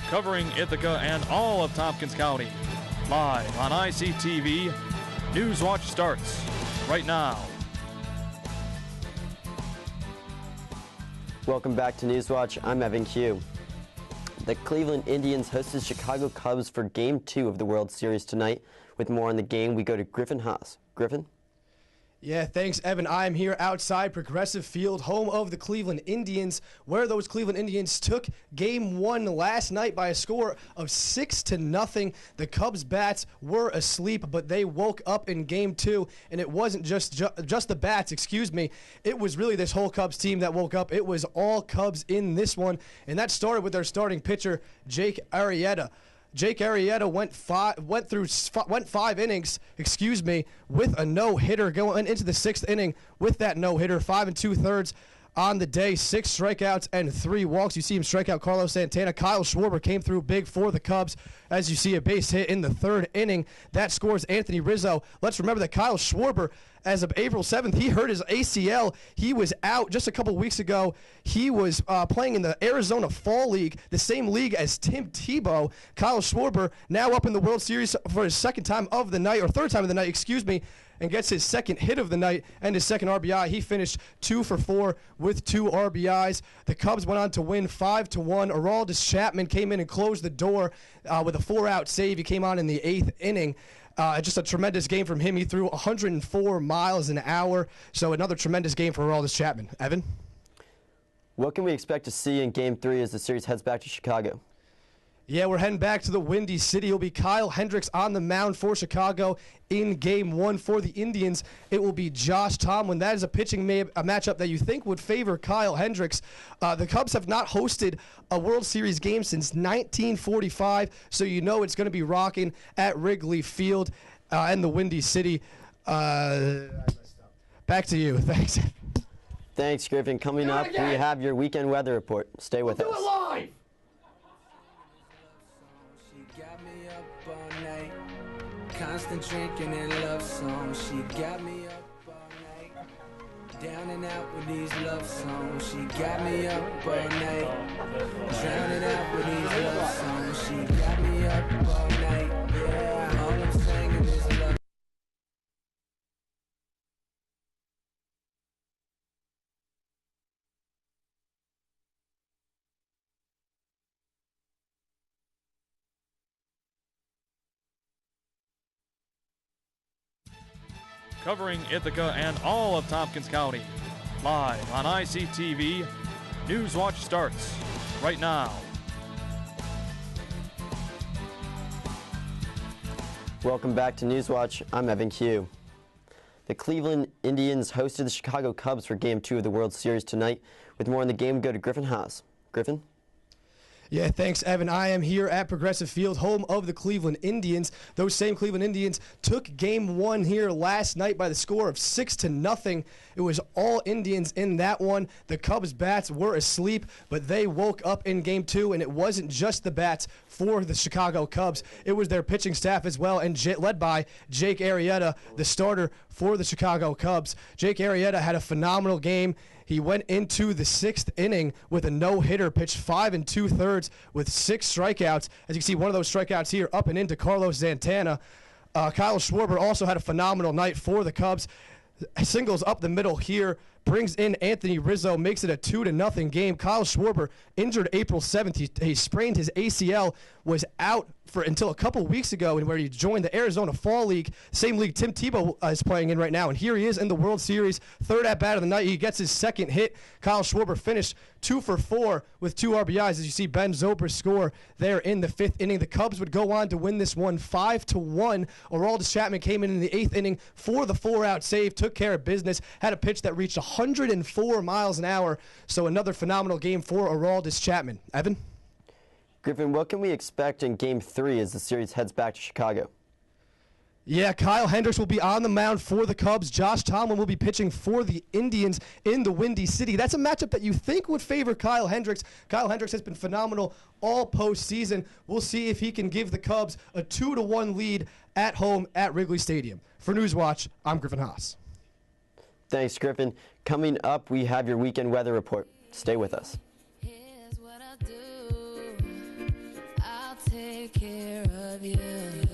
covering Ithaca and all of Tompkins County. Live on ICTV, Newswatch starts right now. Welcome back to Newswatch. I'm Evan Q. The Cleveland Indians hosted Chicago Cubs for Game 2 of the World Series tonight. With more on the game, we go to Griffin Haas. Griffin? Yeah, thanks, Evan. I'm here outside Progressive Field, home of the Cleveland Indians, where those Cleveland Indians took Game 1 last night by a score of 6-0. The Cubs' bats were asleep, but they woke up in Game 2, and it wasn't just the bats, It was really this whole Cubs team that woke up. It was all Cubs in this one, and that started with their starting pitcher, Jake Arrieta. Jake Arrieta went five innings, with a no-hitter going into the sixth inning with that no-hitter, 5 2/3 on the day, 6 strikeouts and 3 walks. You see him strike out Carlos Santana. Kyle Schwarber came through big for the Cubs. As you see, a base hit in the 3rd inning. That scores Anthony Rizzo. Let's remember that Kyle Schwarber, as of April 7th, he hurt his ACL. He was out just a couple weeks ago. He was playing in the Arizona Fall League, the same league as Tim Tebow. Kyle Schwarber now up in the World Series for his third time of the night, and gets his second hit of the night and his second RBI. He finished 2 for 4 with 2 RBIs. The Cubs went on to win 5-1. Aroldis Chapman came in and closed the door with a 4-out save. He came on in the 8th inning. Just a tremendous game from him. He threw 104 miles an hour. So another tremendous game for Aroldis Chapman. Evan? What can we expect to see in Game 3 as the series heads back to Chicago? Yeah, we're heading back to the Windy City. It'll be Kyle Hendricks on the mound for Chicago in Game 1. For the Indians, it will be Josh Tomlin. That is a pitching matchup that you think would favor Kyle Hendricks. The Cubs have not hosted a World Series game since 1945, so you know it's going to be rocking at Wrigley Field and the Windy City. Back to you. Thanks. Thanks, Griffin. Coming up, we have your weekend weather report. Stay with us. Do it live! Constant drinking and love songs. She got me up all night. Down and out with these love songs. She got me up all night. Drowning out with these love songs. She got me up all night. Yeah, all I'm singing is love. Covering Ithaca and all of Tompkins County. Live on ICTV, Newswatch starts right now. Welcome back to Newswatch. I'm Evan Q. The Cleveland Indians hosted the Chicago Cubs for Game 2 of the World Series tonight. With more on the game, go to Griffin Haas. Griffin? Yeah, thanks, Evan. I am here at Progressive Field, home of the Cleveland Indians. Those same Cleveland Indians took Game 1 here last night by the score of 6-0. It was all Indians in that one. The Cubs' bats were asleep, but they woke up in Game 2, and it wasn't just the bats for the Chicago Cubs. It was their pitching staff as well, and led by Jake Arrieta, the starter for the Chicago Cubs. Jake Arrieta had a phenomenal game. He went into the 6th inning with a no-hitter, pitched 5 2/3 with 6 strikeouts. As you can see, one of those strikeouts here up and into Carlos Santana. Kyle Schwarber also had a phenomenal night for the Cubs. Singles up the middle here, brings in Anthony Rizzo, makes it a 2-0 game. Kyle Schwarber injured April 7th. He sprained his ACL, was out until a couple weeks ago, and where he joined the Arizona Fall League, same league Tim Tebow is playing in right now. And here he is in the World Series, 3rd at-bat of the night. He gets his 2nd hit. Kyle Schwarber finished 2 for 4 with 2 RBIs. As you see Ben Zobrist score there in the 5th inning. The Cubs would go on to win this one 5-1. Aroldis Chapman came in the 8th inning for the 4-out save, took care of business, had a pitch that reached 104 miles an hour. So another phenomenal game for Aroldis Chapman. Evan? Griffin, what can we expect in Game 3 as the series heads back to Chicago? Yeah, Kyle Hendricks will be on the mound for the Cubs. Josh Tomlin will be pitching for the Indians in the Windy City. That's a matchup that you think would favor Kyle Hendricks. Kyle Hendricks has been phenomenal all postseason. We'll see if he can give the Cubs a 2-1 lead at home at Wrigley Stadium. For Newswatch, I'm Griffin Haas. Thanks, Griffin. Coming up, we have your weekend weather report. Stay with us. Here's what I do. take care of you.